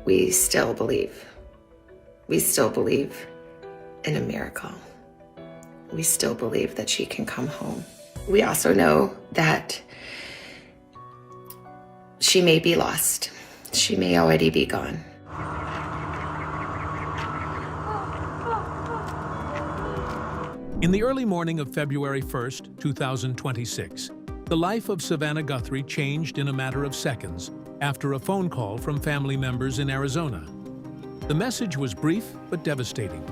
we still believe. We still believe in a miracle. We still believe that she can come home. We also know that she may be lost. She may already be gone. In the early morning of February 1st, 2026, the life of Savannah Guthrie changed in a matter of seconds after a phone call from family members in Arizona. The message was brief but devastating.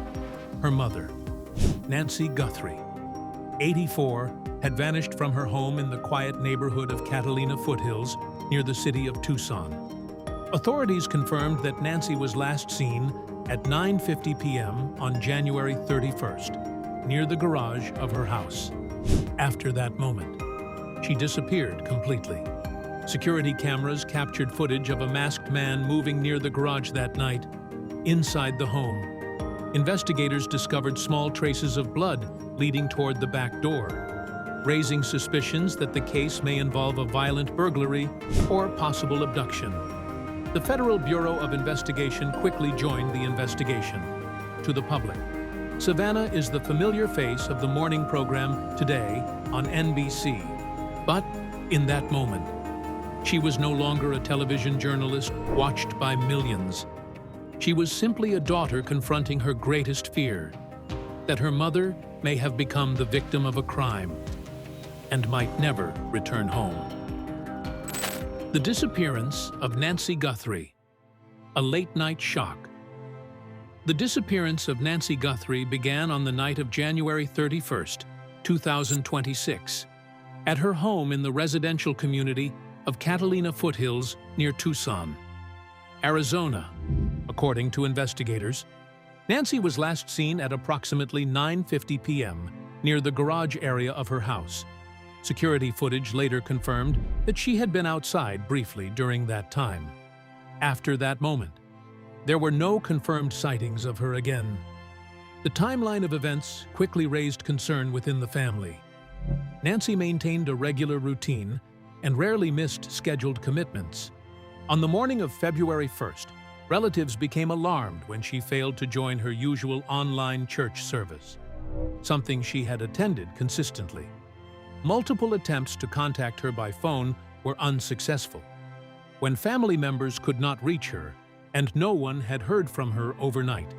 Her mother, Nancy Guthrie, 84, had vanished from her home in the quiet neighborhood of Catalina Foothills near the city of Tucson. Authorities confirmed that Nancy was last seen at 9:50 p.m. on January 31st, near the garage of her house. After that moment, she disappeared completely. Security cameras captured footage of a masked man moving near the garage that night. Inside the home, investigators discovered small traces of blood leading toward the back door, raising suspicions that the case may involve a violent burglary or possible abduction. The Federal Bureau of Investigation quickly joined the investigation. To the public, Savannah is the familiar face of the morning program Today on NBC. But in that moment, she was no longer a television journalist watched by millions. She was simply a daughter confronting her greatest fear, that her mother may have become the victim of a crime and might never return home. The disappearance of Nancy Guthrie, a late-night shock. The disappearance of Nancy Guthrie began on the night of January 31st, 2026, at her home in the residential community of Catalina Foothills near Tucson, Arizona. According to investigators, Nancy was last seen at approximately 9:50 p.m. near the garage area of her house. Security footage later confirmed that she had been outside briefly during that time. After that moment, there were no confirmed sightings of her again. The timeline of events quickly raised concern within the family. Nancy maintained a regular routine and rarely missed scheduled commitments. On the morning of February 1st, relatives became alarmed when she failed to join her usual online church service, something she had attended consistently. Multiple attempts to contact her by phone were unsuccessful. When family members could not reach her, and no one had heard from her overnight,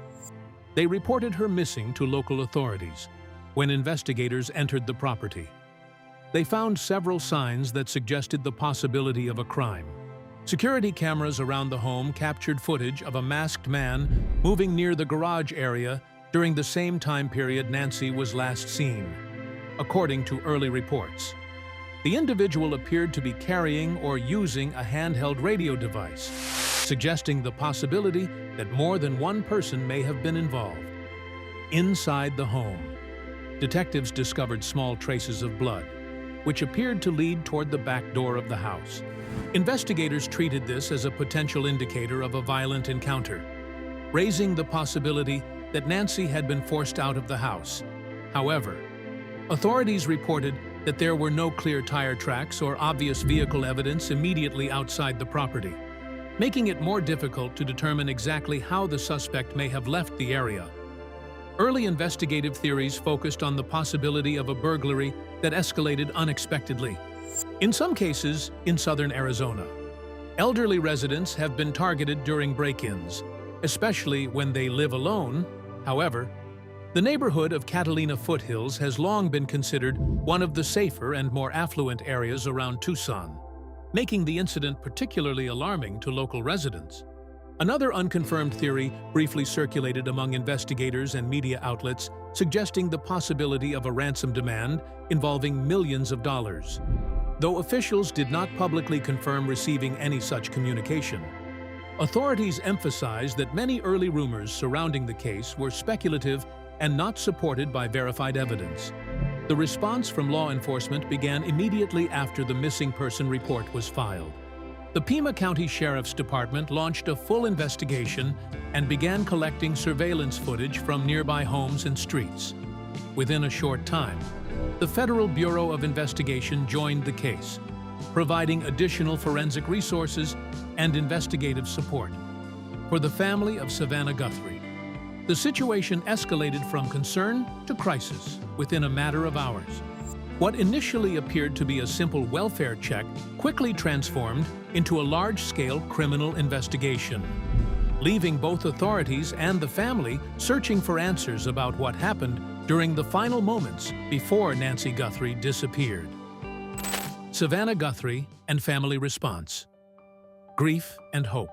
they reported her missing to local authorities. When investigators entered the property, they found several signs that suggested the possibility of a crime. Security cameras around the home captured footage of a masked man moving near the garage area during the same time period Nancy was last seen. According to early reports, the individual appeared to be carrying or using a handheld radio device, suggesting the possibility that more than one person may have been involved. Inside the home, detectives discovered small traces of blood, which appeared to lead toward the back door of the house. Investigators treated this as a potential indicator of a violent encounter, raising the possibility that Nancy had been forced out of the house. However, authorities reported that there were no clear tire tracks or obvious vehicle evidence immediately outside the property, making it more difficult to determine exactly how the suspect may have left the area. Early investigative theories focused on the possibility of a burglary that escalated unexpectedly. In some cases, in southern Arizona, elderly residents have been targeted during break-ins, especially when they live alone. However, the neighborhood of Catalina Foothills has long been considered one of the safer and more affluent areas around Tucson, making the incident particularly alarming to local residents. Another unconfirmed theory briefly circulated among investigators and media outlets, suggesting the possibility of a ransom demand involving millions of dollars. Though officials did not publicly confirm receiving any such communication, authorities emphasized that many early rumors surrounding the case were speculative and not supported by verified evidence. The response from law enforcement began immediately after the missing person report was filed. The Pima County Sheriff's Department launched a full investigation and began collecting surveillance footage from nearby homes and streets. Within a short time, the Federal Bureau of Investigation joined the case, providing additional forensic resources and investigative support. for the family of Savannah Guthrie. The situation escalated from concern to crisis within a matter of hours. What initially appeared to be a simple welfare check quickly transformed into a large-scale criminal investigation, leaving both authorities and the family searching for answers about what happened during the final moments before Nancy Guthrie disappeared. Savannah Guthrie and family response. Grief and hope.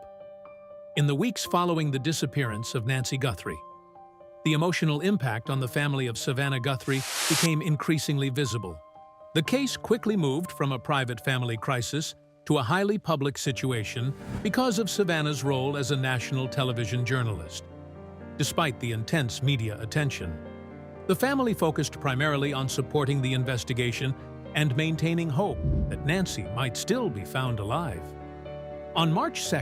In the weeks following the disappearance of Nancy Guthrie, the emotional impact on the family of Savannah Guthrie became increasingly visible. The case quickly moved from a private family crisis to a highly public situation because of Savannah's role as a national television journalist. Despite the intense media attention, the family focused primarily on supporting the investigation and maintaining hope that Nancy might still be found alive. On March 2,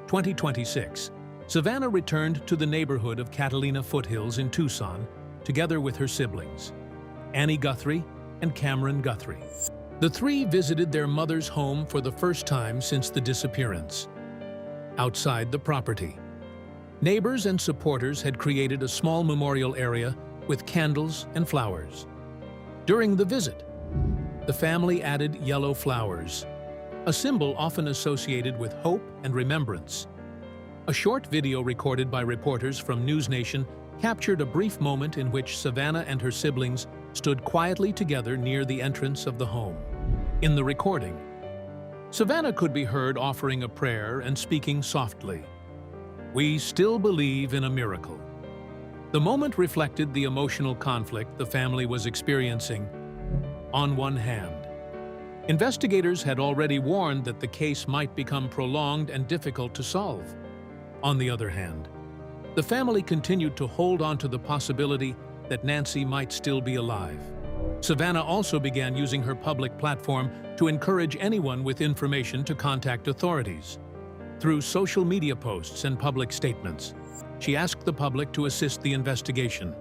2026, Savannah returned to the neighborhood of Catalina Foothills in Tucson, together with her siblings, Annie Guthrie and Cameron Guthrie. The three visited their mother's home for the first time since the disappearance. Outside the property, neighbors and supporters had created a small memorial area with candles and flowers. During the visit, the family added yellow flowers, a symbol often associated with hope and remembrance. A short video recorded by reporters from News Nation captured a brief moment in which Savannah and her siblings stood quietly together near the entrance of the home. In the recording, Savannah could be heard offering a prayer and speaking softly. "We still believe in a miracle." The moment reflected the emotional conflict the family was experiencing. On one hand, investigators had already warned that the case might become prolonged and difficult to solve. On the other hand, the family continued to hold on to the possibility that Nancy might still be alive. Savannah also began using her public platform to encourage anyone with information to contact authorities. Through social media posts and public statements, she asked the public to assist the investigation.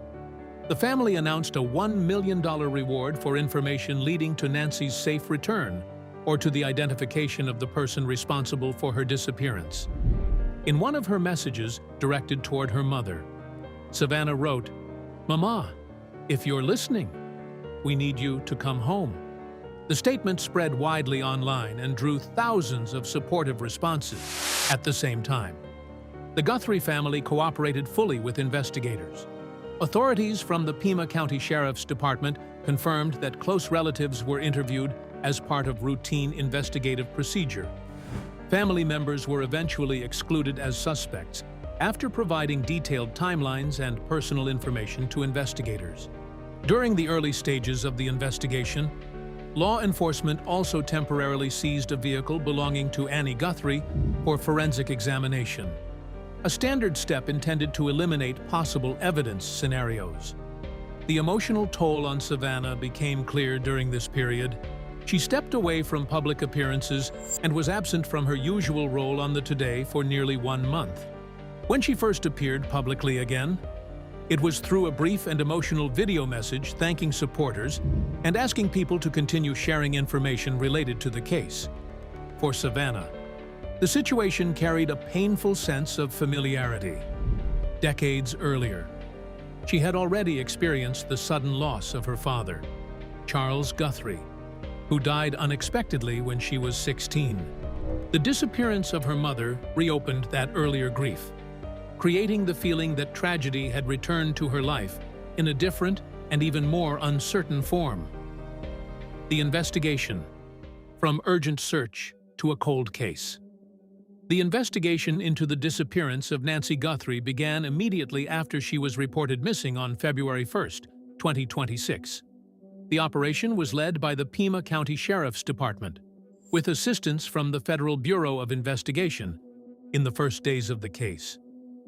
The family announced a $1 million reward for information leading to Nancy's safe return or to the identification of the person responsible for her disappearance. In one of her messages directed toward her mother, Savannah wrote, "Mama, if you're listening, we need you to come home." The statement spread widely online and drew thousands of supportive responses. At the same time, the Guthrie family cooperated fully with investigators. Authorities from the Pima County Sheriff's Department confirmed that close relatives were interviewed as part of routine investigative procedure. Family members were eventually excluded as suspects after providing detailed timelines and personal information to investigators. During the early stages of the investigation, law enforcement also temporarily seized a vehicle belonging to Annie Guthrie for forensic examination, a standard step intended to eliminate possible evidence scenarios. The emotional toll on Savannah became clear during this period. She stepped away from public appearances and was absent from her usual role on the Today for nearly 1 month. When she first appeared publicly again, it was through a brief and emotional video message thanking supporters and asking people to continue sharing information related to the case. For Savannah, the situation carried a painful sense of familiarity. Decades earlier, she had already experienced the sudden loss of her father, Charles Guthrie, who died unexpectedly when she was 16. The disappearance of her mother reopened that earlier grief, creating the feeling that tragedy had returned to her life in a different and even more uncertain form. The investigation, from urgent search to a cold case. The investigation into the disappearance of Nancy Guthrie began immediately after she was reported missing on February 1, 2026. The operation was led by the Pima County Sheriff's Department, with assistance from the Federal Bureau of Investigation. In the first days of the case,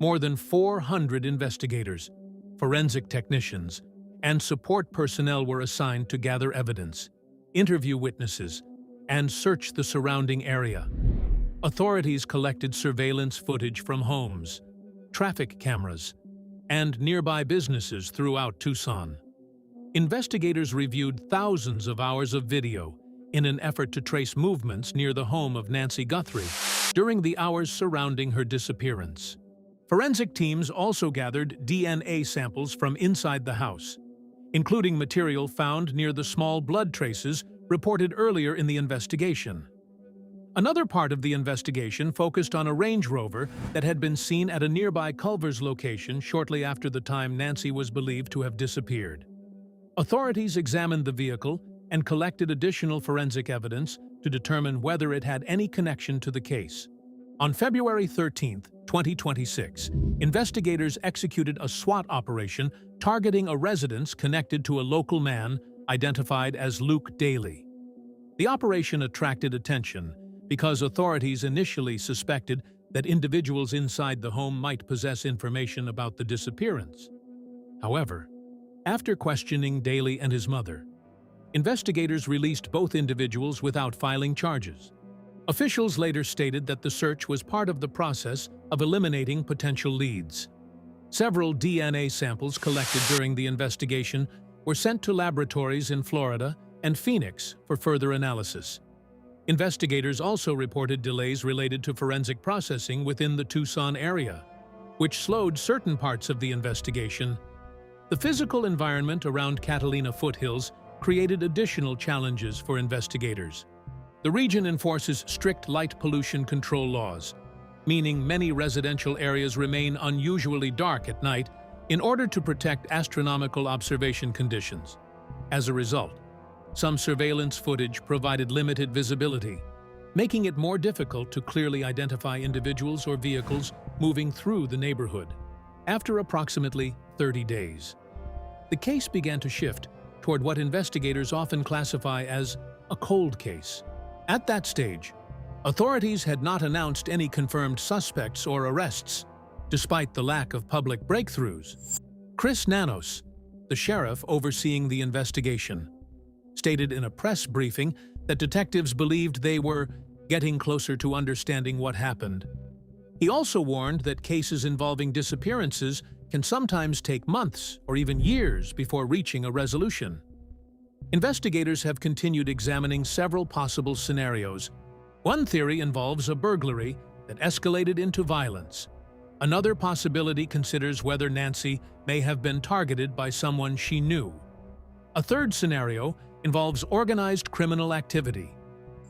more than 400 investigators, forensic technicians, and support personnel were assigned to gather evidence, interview witnesses, and search the surrounding area. Authorities collected surveillance footage from homes, traffic cameras, and nearby businesses throughout Tucson. Investigators reviewed thousands of hours of video in an effort to trace movements near the home of Nancy Guthrie during the hours surrounding her disappearance. Forensic teams also gathered DNA samples from inside the house, including material found near the small blood traces reported earlier in the investigation. Another part of the investigation focused on a Range Rover that had been seen at a nearby Culver's location shortly after the time Nancy was believed to have disappeared. Authorities examined the vehicle and collected additional forensic evidence to determine whether it had any connection to the case. On February 13, 2026, investigators executed a SWAT operation targeting a residence connected to a local man identified as Luke Daly. The operation attracted attention because authorities initially suspected that individuals inside the home might possess information about the disappearance. However, after questioning Daly and his mother, investigators released both individuals without filing charges. Officials later stated that the search was part of the process of eliminating potential leads. Several DNA samples collected during the investigation were sent to laboratories in Florida and Phoenix for further analysis. Investigators also reported delays related to forensic processing within the Tucson area, which slowed certain parts of the investigation. The physical environment around Catalina Foothills created additional challenges for investigators. The region enforces strict light pollution control laws, meaning many residential areas remain unusually dark at night in order to protect astronomical observation conditions. As a result, some surveillance footage provided limited visibility, making it more difficult to clearly identify individuals or vehicles moving through the neighborhood. After approximately 30 days, the case began to shift toward what investigators often classify as a cold case. At that stage, authorities had not announced any confirmed suspects or arrests, despite the lack of public breakthroughs. Chris Nanos, the sheriff overseeing the investigation, stated in a press briefing that detectives believed they were getting closer to understanding what happened. He also warned that cases involving disappearances can sometimes take months or even years before reaching a resolution. Investigators have continued examining several possible scenarios. One theory involves a burglary that escalated into violence. Another possibility considers whether Nancy may have been targeted by someone she knew. A third scenario involves organized criminal activity,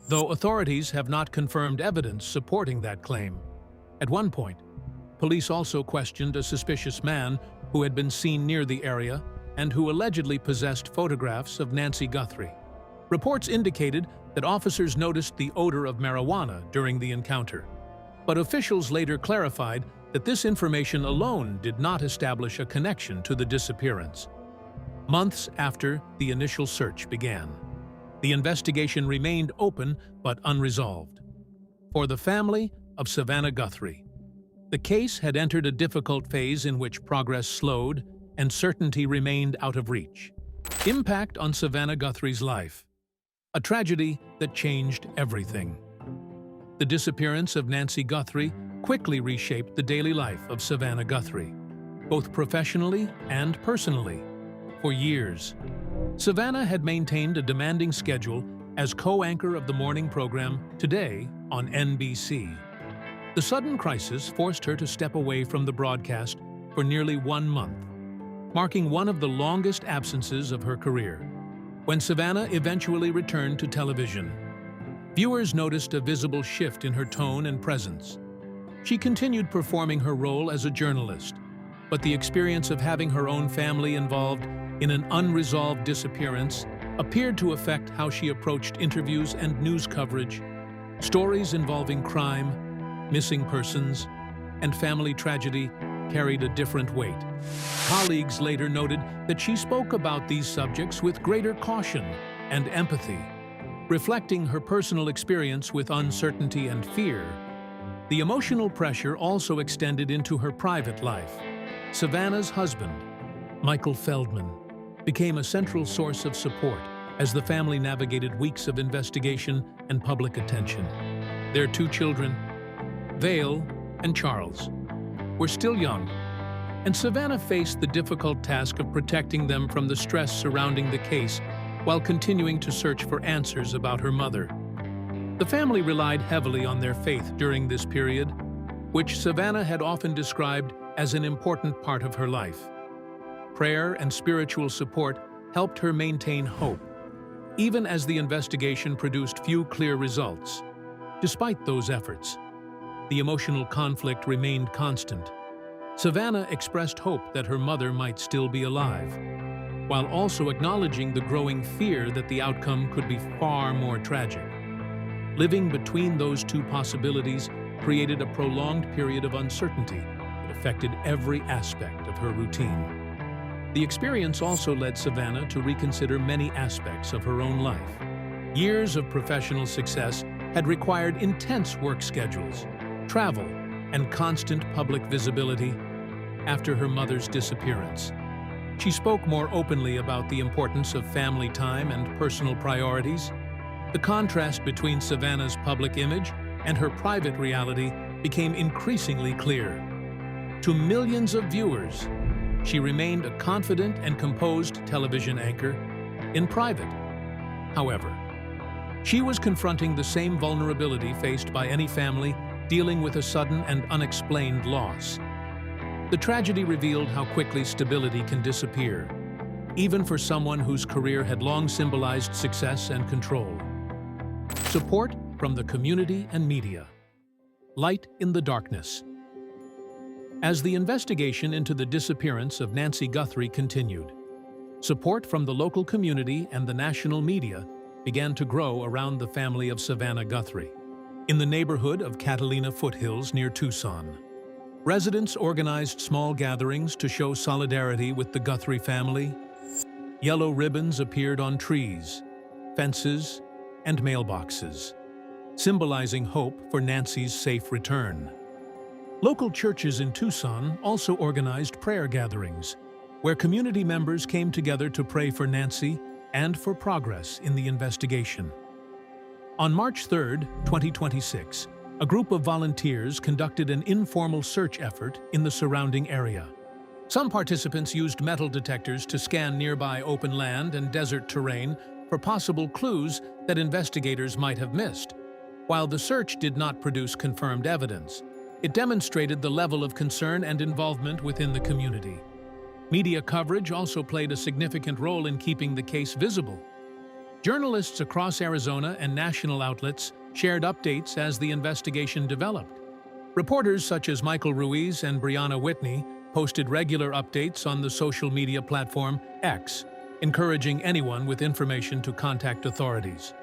though authorities have not confirmed evidence supporting that claim. At one point, police also questioned a suspicious man who had been seen near the area and who allegedly possessed photographs of Nancy Guthrie. Reports indicated that officers noticed the odor of marijuana during the encounter, but officials later clarified that this information alone did not establish a connection to the disappearance. Months after the initial search began, the investigation remained open but unresolved. For the family of Savannah Guthrie, the case had entered a difficult phase in which progress slowed and certainty remained out of reach. Impact on Savannah Guthrie's life. A tragedy that changed everything. The disappearance of Nancy Guthrie quickly reshaped the daily life of Savannah Guthrie, both professionally and personally. For years, Savannah had maintained a demanding schedule as co-anchor of the morning program Today on NBC. The sudden crisis forced her to step away from the broadcast for nearly 1 month, marking one of the longest absences of her career. When Savannah eventually returned to television, viewers noticed a visible shift in her tone and presence. She continued performing her role as a journalist, but the experience of having her own family involved in an unresolved disappearance appeared to affect how she approached interviews and news coverage. Stories involving crime, missing persons, and family tragedy carried a different weight. Colleagues later noted that she spoke about these subjects with greater caution and empathy, reflecting her personal experience with uncertainty and fear. The emotional pressure also extended into her private life. Savannah's husband, Michael Feldman, became a central source of support as the family navigated weeks of investigation and public attention. Their 2 children, Vale and Charles, were still young, and Savannah faced the difficult task of protecting them from the stress surrounding the case while continuing to search for answers about her mother. The family relied heavily on their faith during this period, which Savannah had often described as an important part of her life. Prayer and spiritual support helped her maintain hope, even as the investigation produced few clear results. Despite those efforts, the emotional conflict remained constant. Savannah expressed hope that her mother might still be alive, while also acknowledging the growing fear that the outcome could be far more tragic. Living between those two possibilities created a prolonged period of uncertainty that affected every aspect of her routine. The experience also led Savannah to reconsider many aspects of her own life. Years of professional success had required intense work schedules, travel, and constant public visibility. After her mother's disappearance, she spoke more openly about the importance of family time and personal priorities. The contrast between Savannah's public image and her private reality became increasingly clear. To millions of viewers, she remained a confident and composed television anchor in private. However, she was confronting the same vulnerability faced by any family dealing with a sudden and unexplained loss. The tragedy revealed how quickly stability can disappear, even for someone whose career had long symbolized success and control. Support from the community and media. Light in the darkness. As the investigation into the disappearance of Nancy Guthrie continued, support from the local community and the national media began to grow around the family of Savannah Guthrie. In the neighborhood of Catalina Foothills near Tucson, residents organized small gatherings to show solidarity with the Guthrie family. Yellow ribbons appeared on trees, fences, and mailboxes, symbolizing hope for Nancy's safe return. Local churches in Tucson also organized prayer gatherings, where community members came together to pray for Nancy and for progress in the investigation. On March 3, 2026, a group of volunteers conducted an informal search effort in the surrounding area. Some participants used metal detectors to scan nearby open land and desert terrain for possible clues that investigators might have missed. While the search did not produce confirmed evidence, it demonstrated the level of concern and involvement within the community. Media coverage also played a significant role in keeping the case visible. Journalists across Arizona and national outlets shared updates as the investigation developed. Reporters such as Michael Ruiz and Brianna Whitney posted regular updates on the social media platform X, encouraging anyone with information to contact authorities.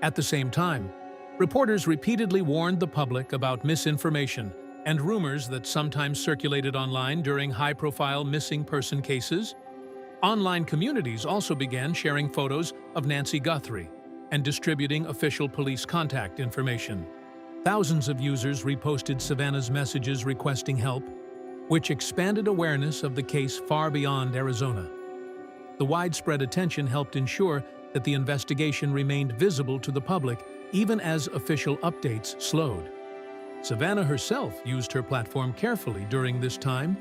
At the same time, reporters repeatedly warned the public about misinformation and rumors that sometimes circulated online during high-profile missing person cases. Online communities also began sharing photos of Nancy Guthrie and distributing official police contact information. Thousands of users reposted Savannah's messages requesting help, which expanded awareness of the case far beyond Arizona. The widespread attention helped ensure that the investigation remained visible to the public even as official updates slowed. Savannah herself used her platform carefully during this time.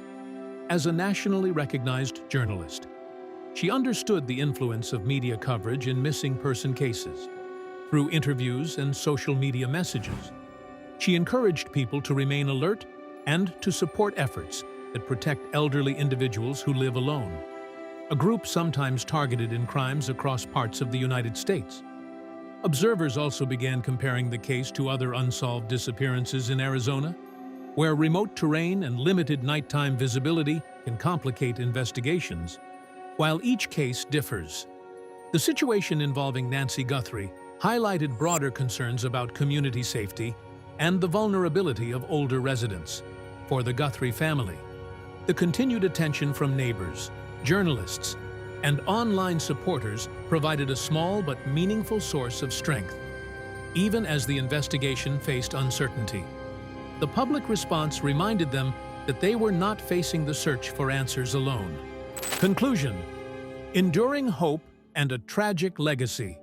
As a nationally recognized journalist, she understood the influence of media coverage in missing person cases. Through interviews and social media messages, she encouraged people to remain alert and to support efforts that protect elderly individuals who live alone, a group sometimes targeted in crimes across parts of the United States. Observers also began comparing the case to other unsolved disappearances in Arizona, where remote terrain and limited nighttime visibility can complicate investigations. While each case differs, the situation involving Nancy Guthrie highlighted broader concerns about community safety and the vulnerability of older residents. For the Guthrie family, the continued attention from neighbors, journalists, and online supporters provided a small but meaningful source of strength. Even as the investigation faced uncertainty, the public response reminded them that they were not facing the search for answers alone. Conclusion: enduring hope and a tragic legacy.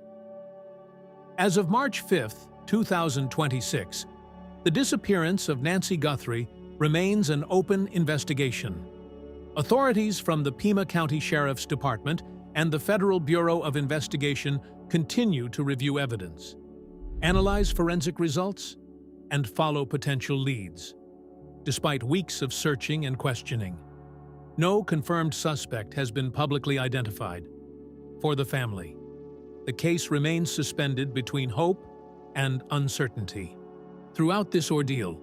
As of March 5, 2026, the disappearance of Nancy Guthrie remains an open investigation. Authorities from the Pima County Sheriff's Department and the Federal Bureau of Investigation continue to review evidence, analyze forensic results, and follow potential leads. despite weeks of searching and questioning. No confirmed suspect has been publicly identified. For the family, the case remains suspended between hope and uncertainty. Throughout this ordeal,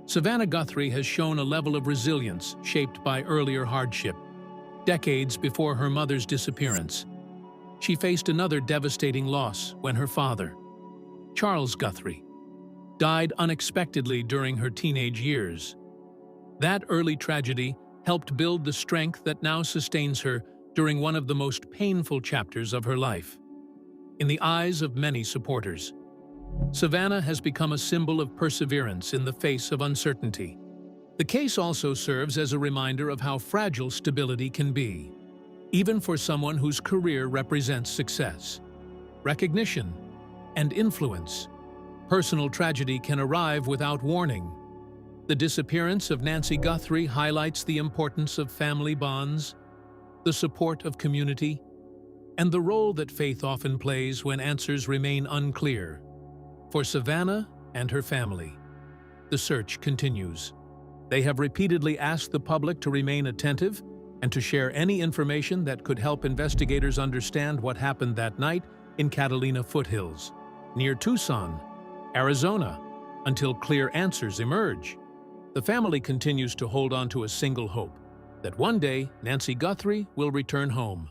Savannah Guthrie has shown a level of resilience shaped by earlier hardship. Decades before her mother's disappearance, she faced another devastating loss when her father, Charles Guthrie, died unexpectedly during her teenage years. That early tragedy helped build the strength that now sustains her during one of the most painful chapters of her life. In the eyes of many supporters, Savannah has become a symbol of perseverance in the face of uncertainty. The case also serves as a reminder of how fragile stability can be, even for someone whose career represents success, recognition, and influence. Personal tragedy can arrive without warning. The disappearance of Nancy Guthrie highlights the importance of family bonds, the support of community, and the role that faith often plays when answers remain unclear. For Savannah and her family, the search continues. They have repeatedly asked the public to remain attentive and to share any information that could help investigators understand what happened that night in Catalina Foothills, near Tucson, Arizona, until clear answers emerge. The family continues to hold on to a single hope, that one day Nancy Guthrie will return home.